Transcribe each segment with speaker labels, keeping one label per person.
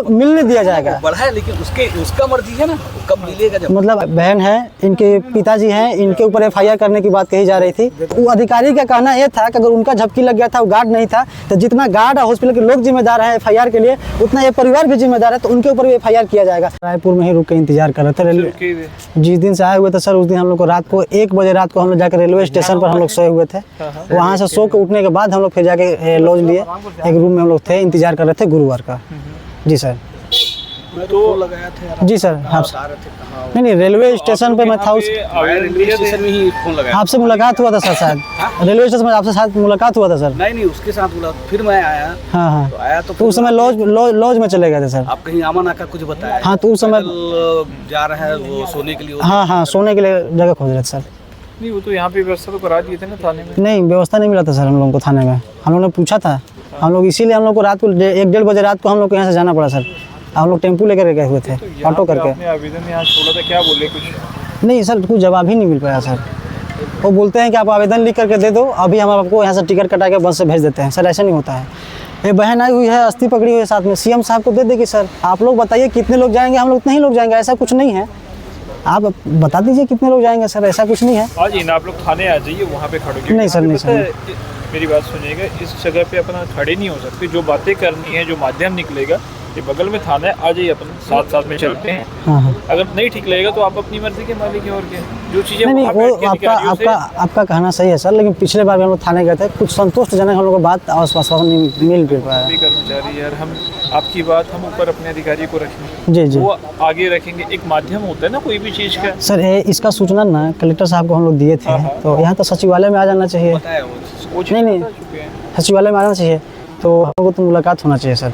Speaker 1: मिलने दिया जाएगा।
Speaker 2: बढ़ा है लेकिन उसका मर्जी है ना, कब मिलेगा जब।
Speaker 1: मतलब बहन है, इनके पिताजी हैं, इनके ऊपर FIR करने की बात कही जा रही थी। वो अधिकारी का कहना यह था कि अगर उनका झपकी लग गया था, वो गार्ड नहीं था, तो जितना गार्ड और हॉस्पिटल के लोग जिम्मेदार है FIR के लिए, उतना ये परिवार भी जिम्मेदार है, तो उनके ऊपर भी FIR किया जाएगा। रायपुर में ही रुक के इंतजार कर रहे थे। जिस दिन से आए हुए थे सर, उस दिन हम लोग को रात को 1 बजे रात को हम लोग जाकर रेलवे स्टेशन पर हम लोग सोए हुए थे। वहाँ से सो के उठने के बाद हम लोग फिर जाके लॉज लिए, एक रूम में हम लोग थे, इंतजार कर रहे थे गुरुवार का। जी सर।
Speaker 2: तो लगाया था
Speaker 1: जी सर। हाँ नहीं, रेलवे स्टेशन पे मैं था, उस
Speaker 2: रेलवे स्टेशन में ही फोन लगाया।
Speaker 1: आपसे मुलाकात हुआ था सर, शायद रेलवे स्टेशन में आपसे साथ मुलाकात हुआ था सर।
Speaker 2: नहीं उसके साथ बोला, फिर मैं आया।
Speaker 1: हाँ
Speaker 2: तो आया तो
Speaker 1: उस समय लॉज में चले गए थे सर।
Speaker 2: आप कहीं आमना का कुछ बताया?
Speaker 1: हाँ, तो उस समय
Speaker 2: जा रहे हैं वो सोने के लिए।
Speaker 1: हाँ सोने के लिए जगह खोज रहे थे सर।
Speaker 3: नहीं, वो तो यहाँ पे व्यवस्था तो करा दिए थे ना थाने में।
Speaker 1: नहीं, व्यवस्था नहीं मिला था सर हम लोगों को थाने में। हम लोग ने पूछा था, हम लोग इसीलिए हम लोग को रात को 1-1:30 बजे रात को हम लोग को यहाँ से जाना पड़ा सर। हम लोग टेम्पू लेकर गए हुए थे, ऑटो करके।
Speaker 3: आपने आवेदन यहाँ छोड़ा था, क्या बोले कुछ?
Speaker 1: नहीं सर, कुछ जवाब ही नहीं मिल पाया सर। वो बोलते हैं कि आप आवेदन लिख करके दे दो, अभी हम आपको यहाँ से टिकट कटा के बस से भेज देते हैं। सर ऐसा नहीं होता है। ये बहन आई हुई है, अस्थि पकड़ी हुई है साथ में, CM साहब को दे देगी सर। आप लोग बताइए कितने लोग जाएंगे, हम लोग उतने ही लोग जाएंगे, ऐसा कुछ नहीं है। आप बता दीजिए कितने लोग जाएंगे सर, ऐसा कुछ नहीं है।
Speaker 3: आ जाइए ना आप लोग थाने आ जाइए, वहाँ पे खड़े।
Speaker 1: नहीं सर, नहीं सर।
Speaker 3: मेरी बात सुनिएगा, इस जगह पे अपना खड़े नहीं हो सकते। जो बातें करनी है, जो माध्यम निकलेगा, ये बगल में थाना है, आ जाइए, अपन साथ में चलते हैं।
Speaker 1: हाँ।
Speaker 3: अगर नहीं ठीक लगेगा तो आप अपनी मर्जी के मालिक हैं, और क्या जो चीजें
Speaker 1: नहीं वो आपका कहना सही है सर, लेकिन पिछले बार भी हम लोग थाने गए थे, कुछ संतुष्टजनक हम लोग को बात आश्वासन नहीं मिल पाया।
Speaker 3: कर्मचारी यार, हम आपकी बात हम ऊपर अपने अधिकारी को रखेंगे।
Speaker 1: जी
Speaker 3: वो आगे रखेंगे। एक माध्यम होता है ना कोई भी चीज का।
Speaker 1: सर इसका सूचना ना कलेक्टर साहब को हम लोग दिए थे, तो यहाँ तो सचिवालय में आ जाना चाहिए। नहीं सचिवालय में आना चाहिए, तो हम लोग तो मुलाकात होना चाहिए सर।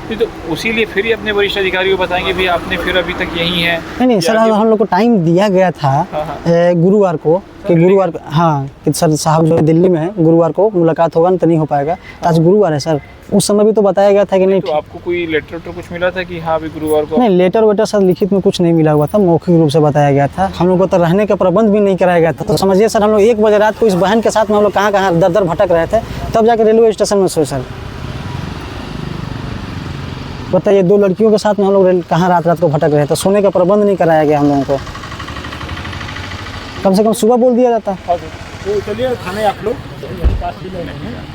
Speaker 3: तो उसीलिए फिर ही अपने वरिष्ठ अधिकारी को बताएंगे भी आपने फिर अभी तक यही है।
Speaker 1: नहीं सर, हम लोग को टाइम दिया गया था गुरुवार को, कि गुरुवार कि सर साहब जो दिल्ली में है, गुरुवार को मुलाकात होगा, तो नहीं हो पाएगा। तो आज गुरुवार है सर, उस समय भी तो बताया गया था कि नहीं।
Speaker 3: तो आपको कोई लेटर कुछ मिला था कि हाँ अभी गुरुवार को?
Speaker 1: नहीं, लेटर वेटर सर लिखित में कुछ नहीं मिला हुआ था, मौखिक रूप से बताया गया था। हम लोग को तो रहने का प्रबंध भी नहीं कराया गया था। तो समझिए सर, हम लोग 1 बजे रात को इस बहन के साथ में हम लोग कहाँ दर भटक रहे थे, तब जाकर रेलवे स्टेशन में सोए सर। बताइए, 2 लड़कियों के साथ में हम लोग कहाँ रात को भटक रहे थे, सोने का प्रबंध नहीं कराया गया हम लोगों को। कम से कम सुबह बोल दिया जाता।
Speaker 2: तो चलिए थाने आप लोग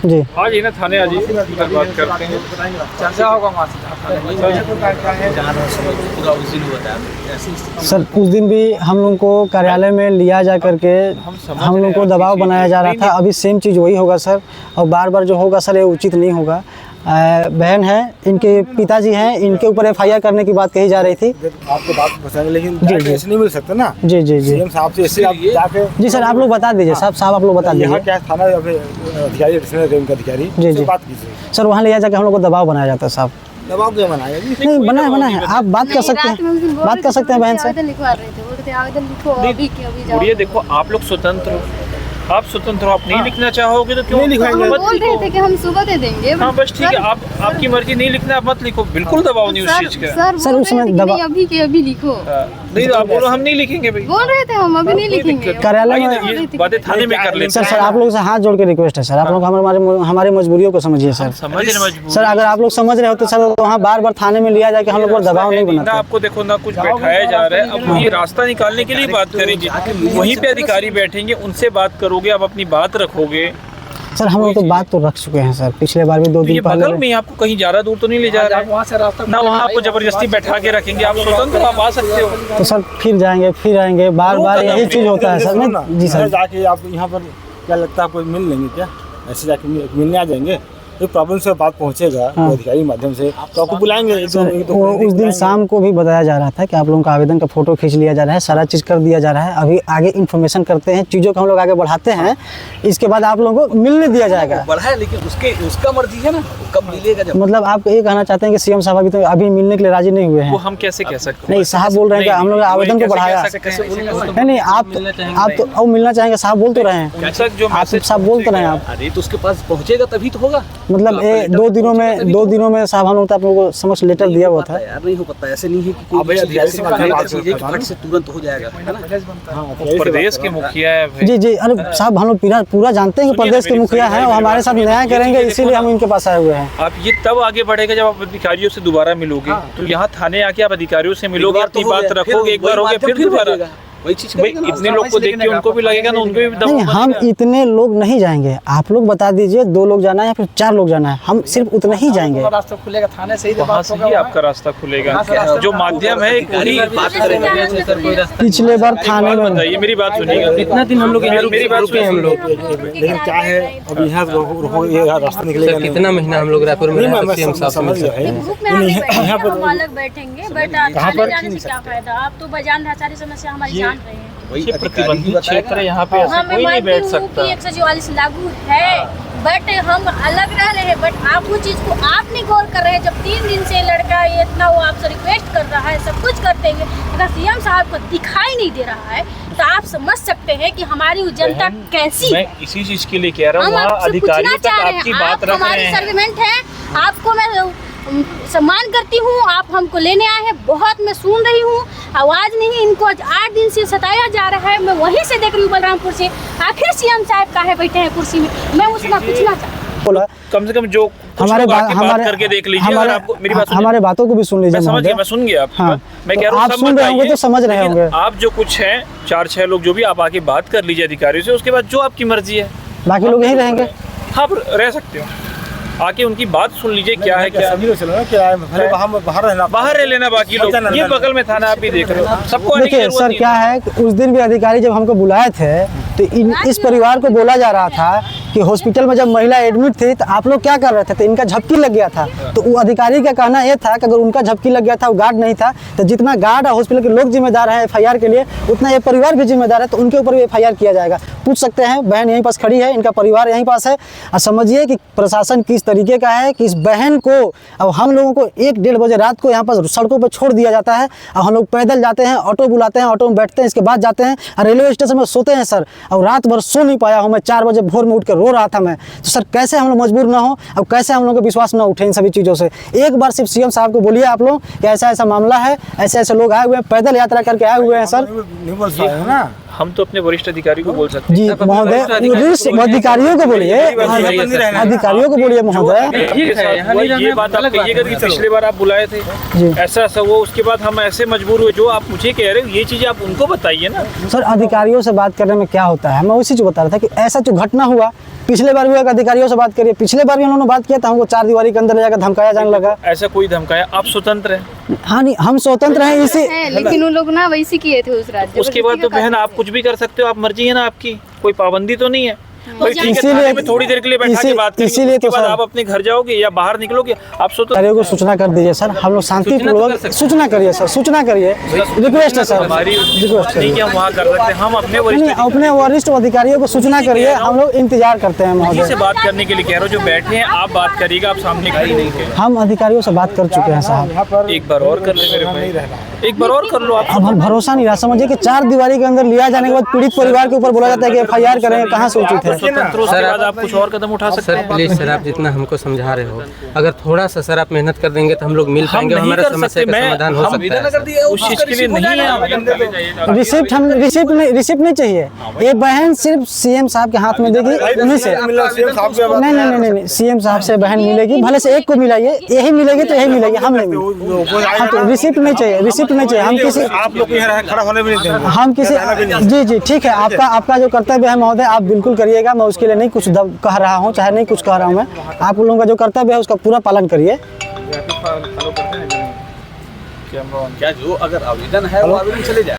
Speaker 1: जी।
Speaker 3: हाँ जी ना, थाने आ जाइए, बात करते हैं, चर्चा होगा
Speaker 1: सर। उस दिन भी हम लोगों को कार्यालय में लिया जा करके हम लोगों को दबाव बनाया जा रहा था। अभी सेम चीज़ वही होगा सर, और बार जो होगा सर, ये उचित नहीं होगा। बहन है, इनके पिताजी हैं, इनके ऊपर FIR करने की बात कही जा रही थी।
Speaker 2: आपको बात बताएंगे, लेकिन
Speaker 1: ऐसे
Speaker 2: नहीं मिल सकता ना।
Speaker 1: जी
Speaker 2: CM साहब से ऐसे आप जाके।
Speaker 1: जी सर, आप लोग बता दीजिए साहब आप लोग बता दीजिए।
Speaker 2: यहाँ क्या थाना अधिकारी, अधिकारी
Speaker 1: जी
Speaker 2: बात कीजिए
Speaker 1: सर। वहाँ ले जाकर हम लोग को दबाव बनाया जाता है साहब।
Speaker 2: दबाव क्यों बनाया?
Speaker 1: नहीं बना है, आप बात कर सकते हैं बहन से।
Speaker 3: ये देखो, आप लोग स्वतंत्र हो, आप स्वतंत्र हो, आप नहीं लिखना चाहोगे तो क्यों नहीं लिखाएंगे?
Speaker 4: बोल रहे थे कि हम सुबह दे देंगे।
Speaker 3: हाँ बस ठीक है, आपकी मर्जी, नहीं लिखना आप मत लिखो, बिल्कुल दबाव नहीं उस चीज का।
Speaker 1: सर उस समय दबाव
Speaker 4: अभी के अभी लिखो।
Speaker 3: नहीं तो आप बोलो हम नहीं लिखेंगे भाई।
Speaker 4: बोल रहे थे हम अभी नहीं लिखेंगे।
Speaker 1: कार्यालय में
Speaker 3: ये बातें थाने में कर लेते हैं।
Speaker 1: सर आप लोग से हाथ जोड़ के रिक्वेस्ट है सर, आप लोग हमारी मजबूरियों को समझिए सर। सर अगर आप लोग समझ रहे होते सर, तो वहाँ बार थाने में लिया जाए कि हम लोग पर दबाव नहीं बनाते।
Speaker 3: आपको देखो ना, कुछ बैठाया जा रहा है, अब ये रास्ता निकालने के लिए बात करेंगे, वहीं पे अधिकारी बैठेंगे, उनसे बात करोगे, आप अपनी बात रखोगे।
Speaker 1: सर हम लोग तो बात तो रख चुके हैं सर, पिछले बार भी 2 दिन पहले।
Speaker 3: बगल में आपको कहीं ज़्यादा दूर तो नहीं ले जा रहा है वहाँ से रास्ता ना, वहाँ आपको जबरदस्ती बैठा के रखेंगे, आप स्वतंत्र आप आ सकते हो।
Speaker 1: तो सर फिर जाएंगे फिर आएंगे, बार यही चीज़ होता है सर। जी सर,
Speaker 2: जाके आप यहाँ पर क्या लगता है आपको मिल लेंगे क्या? ऐसे जाके मिलने आ जाएंगे, एक प्रॉब्लम से बात पहुंचेगा अधिकारी माध्यम से, तो आपको बुलाएंगे।
Speaker 1: उस दिन शाम को भी बताया जा रहा था कि आप लोगों का आवेदन का फोटो खींच लिया जा रहा है, सारा चीज़ कर दिया जा रहा है। अभी आगे इन्फॉर्मेशन करते हैं, चीज़ों को हम लोग आगे बढ़ाते हैं, इसके बाद आप लोगों को मिलने दिया जाएगा।
Speaker 2: बढ़ा है लेकिन उसका मर्जी है ना, कब मिलेगा जब।
Speaker 1: मतलब आप ये कहना चाहते हैं कि CM साहब अभी मिलने के लिए राजी नहीं हुए हैं?
Speaker 3: वो हम कैसे कह सकते हैं?
Speaker 1: नहीं साहब बोल रहे हैं कि हम लोग आवेदन को बढ़ाया। नहीं आप तो अब मिलना चाहेंगे, साहब बोल तो रहे हैं,
Speaker 3: जो
Speaker 1: साहब बोल तो रहे हैं आप।
Speaker 2: अरे तो उसके पास पहुंचेगा तभी तो होगा।
Speaker 1: मतलब दो दिनों में साहब हम लोग तो आप लोगों को समझ लेटर दिया हुआ था।
Speaker 5: यार नहीं हो पाता, ऐसे नहीं है कि कोई
Speaker 2: अब भैया
Speaker 5: चीज़ ऐसी
Speaker 2: अधिकारी से
Speaker 5: बात
Speaker 2: बात
Speaker 5: है कि फट से तुरंत हो जाएगा, है ना?
Speaker 3: प्रदेश के मुखिया है भाई।
Speaker 1: जी जी, अरे साहब हम लोग पूरा जानते हैं कि प्रदेश के मुखिया हैं और हमारे साथ न्याय करेंगे, इसीलिए हम इनके पास आए हुए हैं।
Speaker 3: आप ये तब आगे बढ़ेगा जब आप अधिकारियों से दोबारा मिलोगे। तो यहाँ थाने आके आप अधिकारियों से मिलोगे, अपनी बात रखोगे, एक बार हो गया फिर दोबारा।
Speaker 5: वही चीज
Speaker 3: भाई इतने लोग को देख के उनको भी लगेगा ना, उनको भी दम
Speaker 1: नहीं, हम इतने लोग नहीं जाएंगे। आप लोग बता दीजिए 2 लोग जाना है या फिर 4 लोग जाना है, हम सिर्फ उतने ही जाएंगे।
Speaker 5: रास्ता खुलेगा थाने से ही
Speaker 3: वहाँ से ही आपका रास्ता खुलेगा। जो माध्यम है एक वही
Speaker 5: बात करेंगे।
Speaker 1: पिछले बार थाने में
Speaker 3: बताइए, मेरी बात सुनिएगा।
Speaker 5: कितना दिन हम लोग यहाँ
Speaker 3: मेरी बात
Speaker 5: रुके हैं हम लोग?
Speaker 2: लेकिन क्या है, अब यहाँ ये रास्ता निकलेगा नहीं।
Speaker 5: कितना महीना हम लोग रायपुर में
Speaker 2: नहीं,
Speaker 5: रहे,
Speaker 2: मैं
Speaker 5: सीएम साहब से
Speaker 2: समझ
Speaker 5: मिल
Speaker 2: गया
Speaker 5: सकते हैं।
Speaker 2: है।
Speaker 6: ग्रुप में हम
Speaker 2: यहाँ
Speaker 6: बैठेंगे,
Speaker 2: पर
Speaker 6: हम अलग बैठेंगे, बट थाने जाने से क्या फायदा? आप तो बजान था, सारी समस्या हमारी जान रहे हैं।
Speaker 5: वही
Speaker 3: ये
Speaker 5: अधिकारी
Speaker 3: प्रतिबंधित
Speaker 5: बताएगा।
Speaker 3: क्षेत्र है, यहाँ पे ऐसा
Speaker 6: हाँ, मैं
Speaker 3: कोई नहीं
Speaker 6: मानती
Speaker 3: बैठ
Speaker 6: हूँ
Speaker 3: सकता।
Speaker 6: कि 144 लागू है, बट हम अलग रह रहे हैं। बट आप वो चीज़ को आप नहीं गौर कर रहे हैं। जब 3 दिन से लड़का ये इतना वो आपसे रिक्वेस्ट कर रहा है, सब कुछ करते हैं, अगर सीएम साहब को दिखाई नहीं दे रहा है तो आप समझ सकते हैं कि हमारी जनता कैसी
Speaker 3: मैं
Speaker 6: है।
Speaker 3: इसी चीज के लिए कह रहा हूँ,
Speaker 6: हम
Speaker 3: वहाँ
Speaker 6: आपसे पूछना
Speaker 3: अधिकारियों तक
Speaker 6: चाह रहे
Speaker 3: आपकी
Speaker 6: हैं,
Speaker 3: बात
Speaker 6: आप
Speaker 3: रख रहे
Speaker 6: हमारी
Speaker 3: हैं।
Speaker 6: सर्वेंट हैं, आपको मैं सम्मान करती हूँ, आप हमको लेने आए हैं, बहुत मैं सुन रही हूँ। आवाज़ नहीं, इनको आज 8 दिन से सताया जा रहा है। मैं वहीं से देख रही हूँ बलरामपुर से। आखिर सीएम साहब काहे बैठे हैं कुर्सी में, मैं उससे पूछना चाहती हूँ।
Speaker 1: बोला
Speaker 3: कम से कम जो कुछ
Speaker 1: हमारे
Speaker 3: लोग
Speaker 1: बात
Speaker 3: आके बात करके देख लीजिए। अगर आपको मेरी बात सुनिए।
Speaker 1: हमारे बातों को भी सुन लीजिए
Speaker 3: मैं समझ गया,
Speaker 1: महोदय।
Speaker 3: मैं सुन गया आपकी
Speaker 1: हाँ,
Speaker 3: बात। मैं
Speaker 1: तो
Speaker 3: कह रहा हूँ
Speaker 1: आप
Speaker 3: सब
Speaker 1: सुन रहे होंगे
Speaker 3: बताइए,
Speaker 1: तो समझ रहे
Speaker 3: लेकिन
Speaker 1: होंगे।
Speaker 3: आप जो कुछ हैं 4-6 लोग जो भी, आप आके बात कर लीजिए अधिकारियों से, उसके बाद जो आपकी मर्जी है
Speaker 1: बाकी लोग यहीं रहेंगे।
Speaker 3: हाँ रह सकते हो, आके उनकी बात सुन लीजिए क्या है क्या।
Speaker 2: सभी लोग चलो ना, क्या है, पहले बाहर रहना,
Speaker 3: बाहर रह लेना, बाकी लोग ये बगल में थाना आप भी देख रहे हो, सबको आने की
Speaker 1: देखिए
Speaker 3: जरूरत
Speaker 1: सर,
Speaker 3: नहीं
Speaker 1: क्या है कि उस दिन भी अधिकारी जब हमको बुलाए थे तो इस परिवार को बोला जा रहा था कि हॉस्पिटल में जब महिला एडमिट थी तो आप लोग क्या कर रहे थे, तो इनका झपकी लग गया था। तो वो अधिकारी का कहना ये था कि अगर उनका झपकी लग गया था, वो गार्ड नहीं था, तो जितना गार्ड और हॉस्पिटल के लोग जिम्मेदार है FIR के लिए, उतना ये परिवार भी जिम्मेदार है, तो उनके ऊपर भी FIR किया जाएगा। पूछ सकते हैं, बहन यहीं पास खड़ी है, इनका परिवार यहीं पास है। और समझिए कि प्रशासन किस तरीके का है कि इस बहन को अब हम लोगों को 1-1:30 बजे रात को यहाँ पर सड़कों पर छोड़ दिया जाता है और हम लोग पैदल जाते हैं, ऑटो बुलाते हैं, ऑटो में बैठते हैं, इसके बाद जाते हैं और रेलवे स्टेशन में सोते हैं सर। और रात भर सो नहीं पाया हूँ मैं, 4 बजे भोर में उठ कर रो रहा था मैं। तो सर कैसे हम लोग मजबूर ना हो, अब कैसे हम लोग का विश्वास ना उठे इन सभी चीज़ों से। एक बार सिर्फ CM साहब को बोलिए आप लोग कि ऐसा ऐसा मामला है, ऐसे ऐसे लोग आए हुए हैं, पैदल यात्रा करके आए हुए हैं सर।
Speaker 2: नहीं बोल सकते हैं ना।
Speaker 3: हम तो अपने वरिष्ठ अधिकारी को बोल सकते
Speaker 1: जी महोदय, अधिकारियों को बोलिए, अधिकारियों को बोलिए महोदय।
Speaker 3: हैं। ये बात आप कहिएगा कि पिछले बार आप बुलाए थे,
Speaker 1: जी
Speaker 3: ऐसा ऐसा हुआ, उसके बाद हम ऐसे मजबूर हुए। जो आप मुझे कह रहे हो ये चीजें आप उनको बताइए ना।
Speaker 1: सर, अधिकारियों से बात करने में क्या होता है, मैं उसी चीज बता रहा था कि ऐसा जो घटना हुआ पिछले बार भी हुआ, अधिकारियों से बात करिए। पिछले बार भी उन्होंने बात किया था, हमको 4 दीवारी के अंदर ले जाकर धमकाया जाने लगा।
Speaker 3: ऐसा कोई धमकाया? आप स्वतंत्र हैं।
Speaker 1: हाँ नहीं, हम स्वतंत्र हैं इसी।
Speaker 4: लेकिन वो लोग ना वैसे किए थे उस रात।
Speaker 3: उसके बाद तो बहन आप कुछ भी कर सकते हो, आप मर्जी है ना आपकी, कोई पाबंदी तो नहीं है। भाई ठीक है,
Speaker 1: इसीलिए-
Speaker 3: थाने में थोड़ी देर के लिए बैठा के बात करेंगे,
Speaker 1: इसीलिए
Speaker 3: उसके
Speaker 1: तो
Speaker 3: बाद
Speaker 1: सर-
Speaker 3: आप अपने घर जाओगे या बाहर निकलोगे, आप स्वतंत्र।
Speaker 1: अधिकारियों को सूचना कर दीजिए सर, हम लोग शांतिपूर्वक सूचना करिए सर, सूचना करिए, रिक्वेस्ट है सर,
Speaker 3: हमारी
Speaker 1: रिक्वेस्ट
Speaker 3: नहीं कि
Speaker 1: करिए।
Speaker 3: हम वहाँ कर सकते हैं, हम अपने
Speaker 1: नहीं,
Speaker 3: वरिष्ठ
Speaker 1: अपने वरिष्ठ अधिकारियों को सूचना करिए, हम लोग इंतजार करते हैं
Speaker 3: अधिकारी से
Speaker 1: महोदय।
Speaker 3: बात करने के लिए कह रहे हो, जो बैठे हैं आप बात करिएगा, आप सामने खड़े नहीं थे।
Speaker 1: हम अधिकारियों से बात कर चुके हैं साहब।
Speaker 2: यहाँ पर
Speaker 3: एक बार और कर ले मेरे भाई, एक बार और कर लो आप।
Speaker 1: अब हम भरोसा नहीं रहा, समझिए कि 4 दीवारी के अंदर लिया जाने के बाद पीड़ित परिवार के ऊपर बोला जाता है कि FIR करेंगे, कहाँ से उचित है।
Speaker 3: स्वतंत्र हो, उसके बाद आप कुछ और कदम उठा सकते
Speaker 5: सर
Speaker 3: हैं।
Speaker 5: प्लीज सर, आप जितना हमको समझा रहे हो, अगर थोड़ा सा सर आप मेहनत कर देंगे तो हम लोग मिल
Speaker 3: हम
Speaker 5: पाएंगे,
Speaker 3: नहीं
Speaker 5: हमारा
Speaker 3: कर
Speaker 5: समस्या
Speaker 3: सकते,
Speaker 5: का
Speaker 3: मैं-
Speaker 5: समाधान हो
Speaker 3: हम
Speaker 5: सकता है सर।
Speaker 3: उस चीज के लिए नहीं है आप।
Speaker 1: रिसिप्ट हम रिसिप्ट नहीं चाहिए। ये बहन सिर्फ CM साहब के हाथ में देगी, उन्हीं से। नहीं, CM साहब से बहन मिलेगी, भले से एक को मिलाइए, यही मिलेगी तो यही मिलेगी, हम नहीं मिलेगी। हाँ तो रिसिप्ट नहीं चाहिए, रिसिप्ट नहीं चाहिए। हम किसी
Speaker 2: आप लोग यहाँ खड़ा होने भी नहीं देंगे।
Speaker 1: हम किसी जी जी ठीक है, आपका जो कर्तव्य है महोदय, आप बिल्कुल करिएगा। मैं उसके लिए नहीं कुछ कह रहा हूँ, चाहे नहीं कुछ कह रहा हूँ मैं। आप लोगों का जो कर्तव्य है उसका पूरा पालन करिए।
Speaker 5: क्या जो अगर आवेदन है वो आवेदन चले जाए।